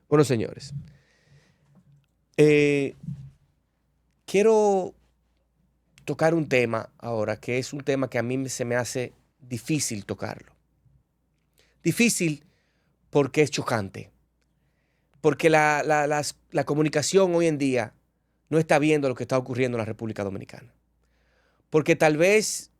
Bueno, señores, eh, quiero tocar un tema ahora que es un tema que a mí se me hace difícil tocarlo. Difícil porque es chocante, porque la comunicación hoy en día no está viendo lo que está ocurriendo en la República Dominicana. Porque tal vez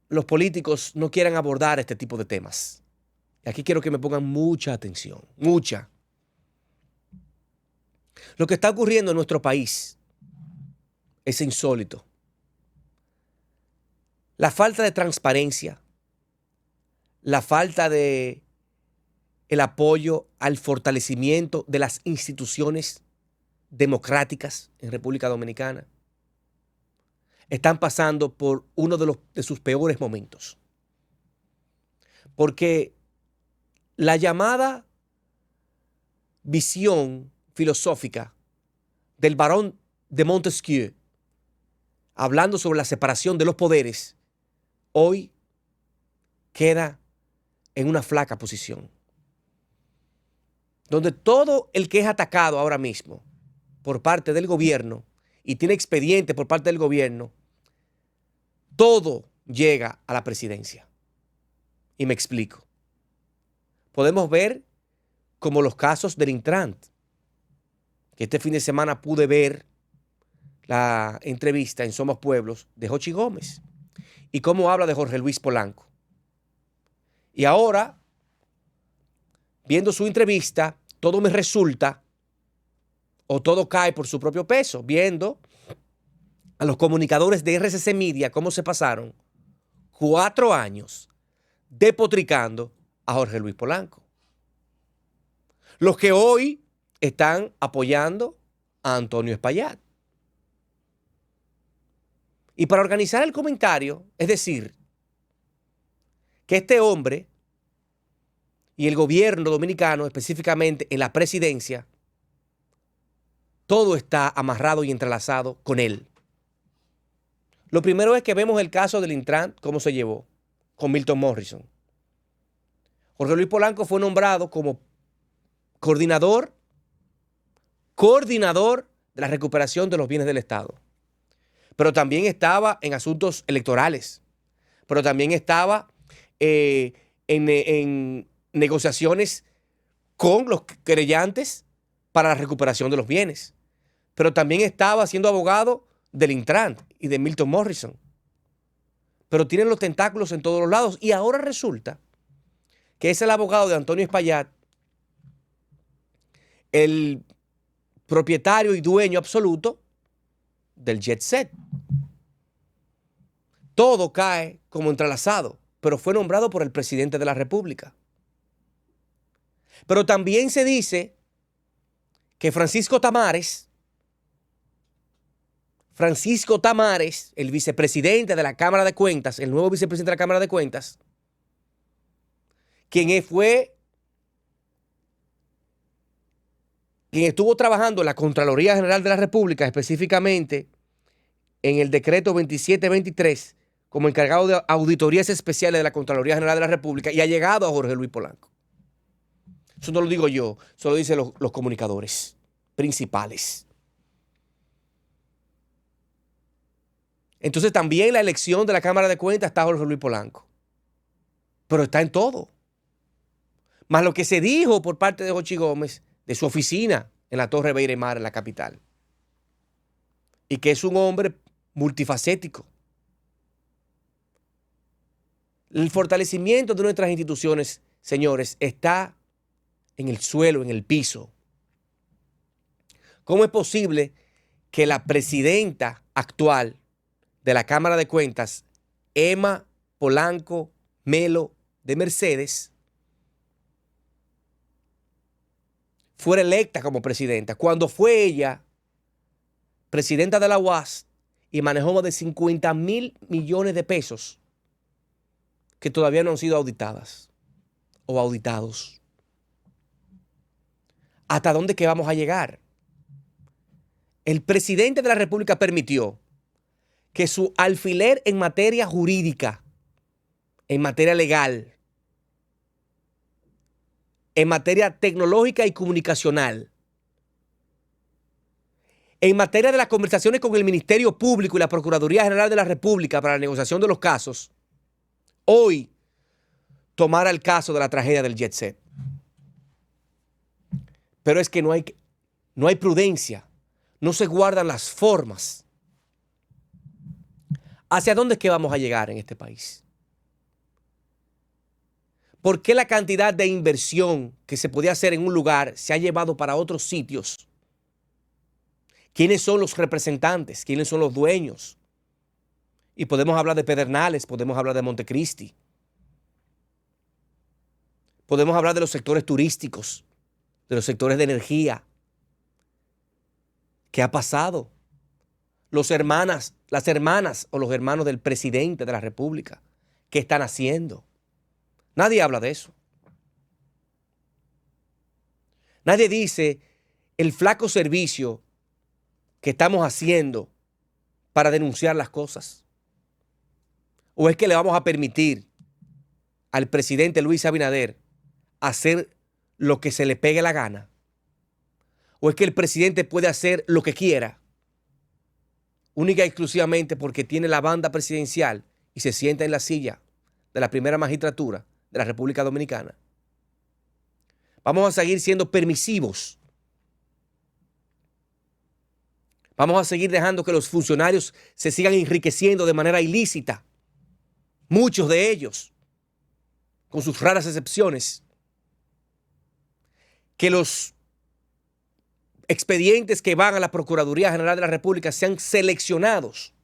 los políticos no quieran abordar este tipo de temas. Y aquí quiero que me pongan mucha atención, mucha. Lo que está ocurriendo en nuestro país es insólito. La falta de transparencia, la falta de el apoyo al fortalecimiento de las instituciones democráticas en República Dominicana están pasando por uno de sus peores momentos. Porque la llamada visión filosófica del barón de Montesquieu, hablando sobre la separación de los poderes, hoy queda en una flaca posición. Donde todo el que es atacado ahora mismo por parte del gobierno y tiene expediente por parte del gobierno, todo llega a la presidencia. Y me explico. Podemos ver como los casos del Intran, que este fin de semana pude ver la entrevista en Somos Pueblos de Jochi Gómez y cómo habla de Jorge Luis Polanco. Y ahora, viendo su entrevista, todo me resulta o todo cae por su propio peso, viendo a los comunicadores de RCC Media cómo se pasaron 4 años depotricando a Jorge Luis Polanco. Los que hoy están apoyando a Antonio Espaillat. Y para organizar el comentario, es decir, que este hombre y el gobierno dominicano, específicamente en la presidencia, todo está amarrado y entrelazado con él. Lo primero es que vemos el caso del Intran, cómo se llevó con Milton Morrison. Jorge Luis Polanco fue nombrado como coordinador de la recuperación de los bienes del Estado. Pero también estaba en asuntos electorales. Pero también estaba en negociaciones con los querellantes para la recuperación de los bienes. Pero también estaba siendo abogado del Intran y de Milton Morrison. Pero tienen los tentáculos en todos los lados. Y ahora resulta que es el abogado de Antonio Espaillat, el propietario y dueño absoluto del Jet Set. Todo cae como entrelazado, pero fue nombrado por el presidente de la República. Pero también se dice que Francisco Tamares, el vicepresidente de la Cámara de Cuentas, el nuevo vicepresidente de la Cámara de Cuentas, quien estuvo trabajando en la Contraloría General de la República, específicamente en el decreto 2723, como encargado de auditorías especiales de la Contraloría General de la República, y ha llegado a Jorge Luis Polanco. Eso no lo digo yo, eso lo dicen los comunicadores principales. Entonces también la elección de la Cámara de Cuentas está Jorge Luis Polanco. Pero está en todo. Más lo que se dijo por parte de Jochi Gómez de su oficina en la Torre Beiremar, en la capital. Y que es un hombre multifacético. El fortalecimiento de nuestras instituciones, señores, está en el suelo, en el piso. ¿Cómo es posible que la presidenta actual de la Cámara de Cuentas, Emma Polanco Melo de Mercedes, fuera electa como presidenta, cuando fue ella presidenta de la UAS y manejó más de 50,000 millones de pesos que todavía no han sido auditadas o auditados? ¿Hasta dónde que vamos a llegar? El presidente de la República permitió que su alfiler en materia jurídica, en materia legal, en materia tecnológica y comunicacional, en materia de las conversaciones con el Ministerio Público y la Procuraduría General de la República para la negociación de los casos, hoy tomara el caso de la tragedia del Jet Set. Pero es que no hay prudencia, no se guardan las formas. ¿Hacia dónde es que vamos a llegar en este país? ¿Por qué la cantidad de inversión que se podía hacer en un lugar se ha llevado para otros sitios? ¿Quiénes son los representantes? ¿Quiénes son los dueños? Y podemos hablar de Pedernales, podemos hablar de Montecristi. Podemos hablar de los sectores turísticos, de los sectores de energía. ¿Qué ha pasado? Las hermanas o los hermanos del presidente de la República, ¿qué están haciendo? Nadie habla de eso. Nadie dice el flaco servicio que estamos haciendo para denunciar las cosas. ¿O es que le vamos a permitir al presidente Luis Abinader hacer lo que se le pegue la gana? ¿O es que el presidente puede hacer lo que quiera, única y exclusivamente porque tiene la banda presidencial y se sienta en la silla de la primera magistratura de la República Dominicana? Vamos a seguir siendo permisivos. Vamos a seguir dejando que los funcionarios se sigan enriqueciendo de manera ilícita. Muchos de ellos, con sus raras excepciones. Que los expedientes que van a la Procuraduría General de la República sean seleccionados.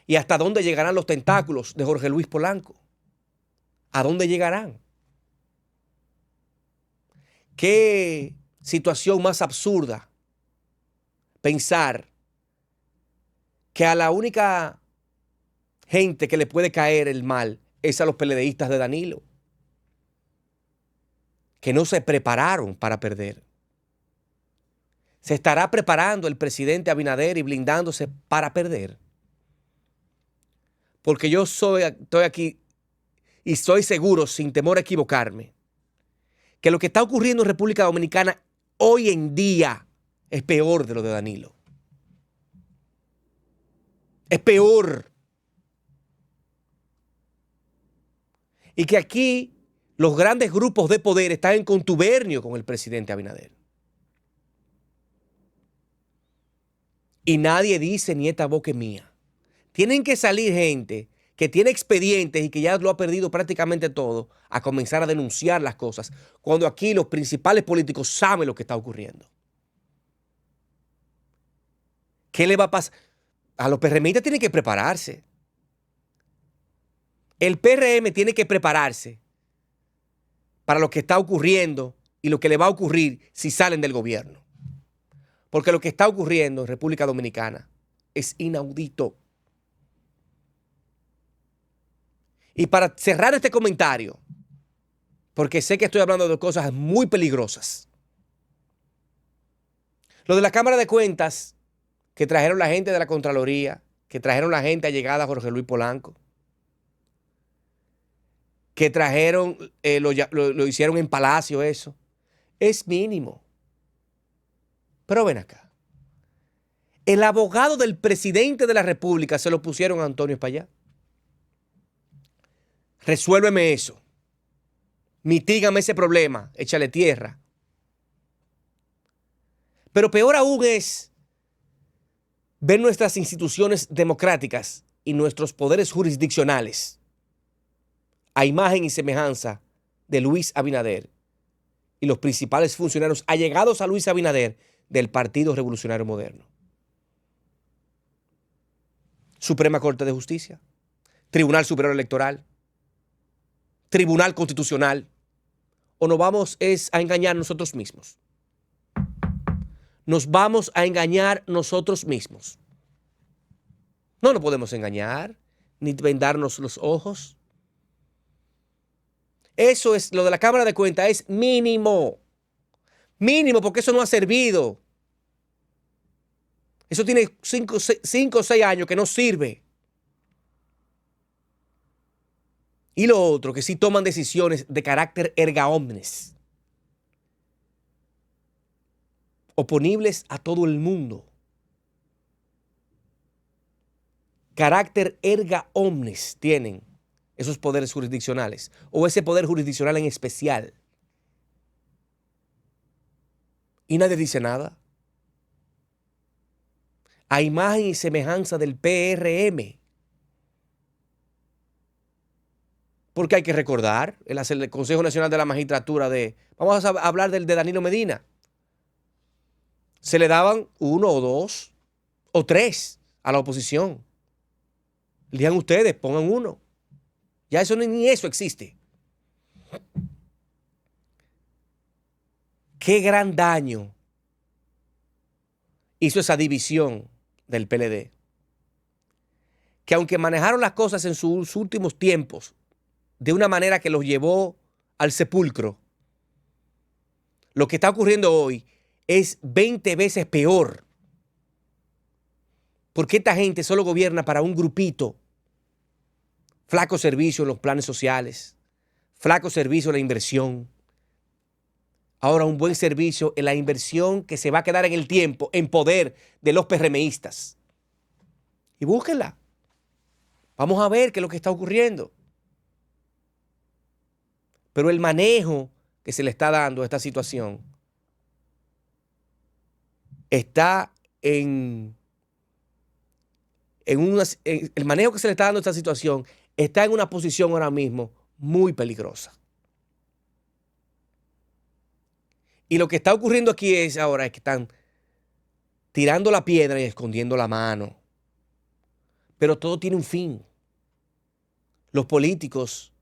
¿Y hasta dónde llegarán los tentáculos de Jorge Luis Polanco? ¿A dónde llegarán? Qué situación más absurda pensar que a la única gente que le puede caer el mal es a los PLDistas de Danilo, que no se prepararon para perder. ¿Se estará preparando el presidente Abinader y blindándose para perder? Porque yo estoy aquí y estoy seguro, sin temor a equivocarme, que lo que está ocurriendo en República Dominicana hoy en día es peor de lo de Danilo. Es peor. Y que aquí los grandes grupos de poder están en contubernio con el presidente Abinader. Y nadie dice ni esta boca es mía. Tienen que salir gente que tiene expedientes y que ya lo ha perdido prácticamente todo a comenzar a denunciar las cosas, cuando aquí los principales políticos saben lo que está ocurriendo. ¿Qué le va a pasar? A los PRMistas tienen que prepararse. El PRM tiene que prepararse para lo que está ocurriendo y lo que le va a ocurrir si salen del gobierno. Porque lo que está ocurriendo en República Dominicana es inaudito. Y para cerrar este comentario, porque sé que estoy hablando de cosas muy peligrosas, lo de la Cámara de Cuentas que trajeron la gente de la Contraloría, que trajeron la gente allegada a Jorge Luis Polanco, que trajeron, lo hicieron en Palacio, eso, es mínimo. Pero ven acá. El abogado del presidente de la República se lo pusieron a Antonio Espaillat. Resuélveme eso. Mitígame ese problema. Échale tierra. Pero peor aún es ver nuestras instituciones democráticas y nuestros poderes jurisdiccionales a imagen y semejanza de Luis Abinader y los principales funcionarios allegados a Luis Abinader del Partido Revolucionario Moderno. Suprema Corte de Justicia, Tribunal Superior Electoral, Tribunal Constitucional. ¿O nos vamos a engañar nosotros mismos? Nos vamos a engañar nosotros mismos. No nos podemos engañar ni vendarnos los ojos. Eso es, lo de la Cámara de Cuentas es mínimo. Mínimo, porque eso no ha servido. Eso tiene 5 o 6 años que no sirve. Y lo otro, que sí toman decisiones de carácter erga omnes, oponibles a todo el mundo. carácter erga omnes tienen esos poderes jurisdiccionales o ese poder jurisdiccional en especial. Y nadie dice nada. A imagen y semejanza del PRM. Porque hay que recordar, el Consejo Nacional de la Magistratura vamos a hablar del de Danilo Medina. Se le daban 1 o 2 o 3 a la oposición. Digan ustedes, pongan 1. Ya eso ni eso existe. Qué gran daño hizo esa división del PLD. Que aunque manejaron las cosas en sus últimos tiempos de una manera que los llevó al sepulcro, lo que está ocurriendo hoy es 20 veces peor. Porque esta gente solo gobierna para un grupito. Flaco servicio en los planes sociales, flaco servicio en la inversión. Ahora un buen servicio en la inversión que se va a quedar en el tiempo, en poder de los PRMistas. Y búsquenla. Vamos a ver qué es lo que está ocurriendo. Pero el manejo que se le está dando a esta situación está el manejo que se le está dando a esta situación está en una posición ahora mismo muy peligrosa. Y lo que está ocurriendo aquí ahora es que están tirando la piedra y escondiendo la mano. Pero todo tiene un fin. Los políticos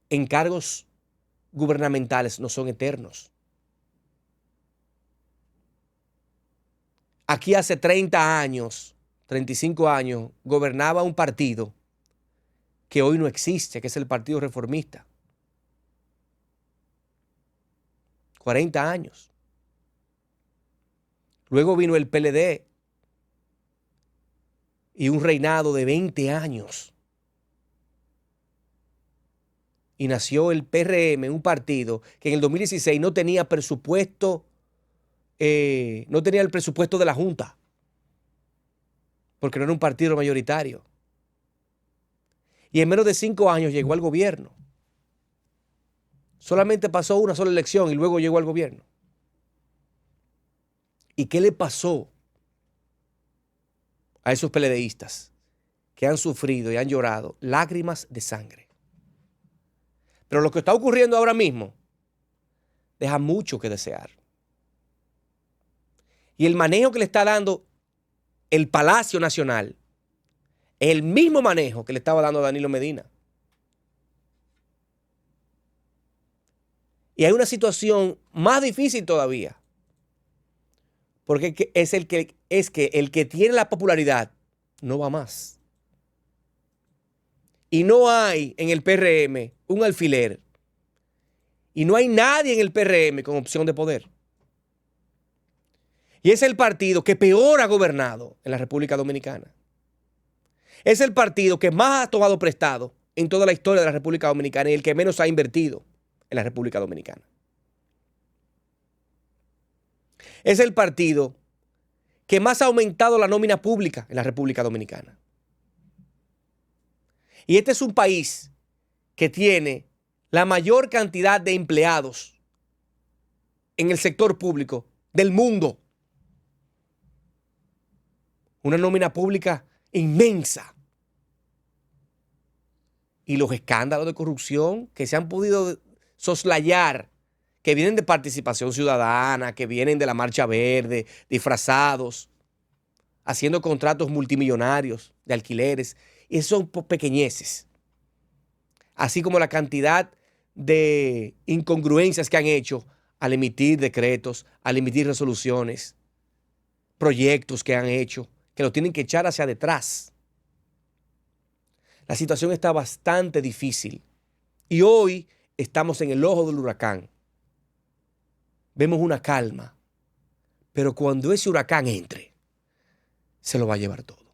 en cargos gubernamentales no son eternos. Aquí hace 30 años, 35 años, gobernaba un partido que hoy no existe, que es el Partido Reformista. 40 años. Luego vino el PLD y un reinado de 20 años. Y nació el PRM, un partido que en el 2016 no tenía presupuesto, no tenía el presupuesto de la Junta, porque no era un partido mayoritario. Y en menos de 5 años llegó al gobierno. Solamente pasó una sola elección y luego llegó al gobierno. ¿Y qué le pasó a esos PLDistas que han sufrido y han llorado lágrimas de sangre? Pero lo que está ocurriendo ahora mismo deja mucho que desear. Y el manejo que le está dando el Palacio Nacional es el mismo manejo que le estaba dando a Danilo Medina. Y hay una situación más difícil todavía. Porque el que tiene la popularidad no va más. Y no hay en el PRM un alfiler. Y no hay nadie en el PRM con opción de poder. Y es el partido que peor ha gobernado en la República Dominicana. Es el partido que más ha tomado prestado en toda la historia de la República Dominicana y el que menos ha invertido en la República Dominicana. Es el partido que más ha aumentado la nómina pública en la República Dominicana. Y este es un país que tiene la mayor cantidad de empleados en el sector público del mundo. Una nómina pública inmensa. Y los escándalos de corrupción que se han podido soslayar, que vienen de Participación Ciudadana, que vienen de la Marcha Verde, disfrazados, haciendo contratos multimillonarios de alquileres. Y esos son pequeñeces. Así como la cantidad de incongruencias que han hecho al emitir decretos, al emitir resoluciones, proyectos que han hecho, que lo tienen que echar hacia detrás. La situación está bastante difícil. Y hoy estamos en el ojo del huracán. Vemos una calma. Pero cuando ese huracán entre, se lo va a llevar todo.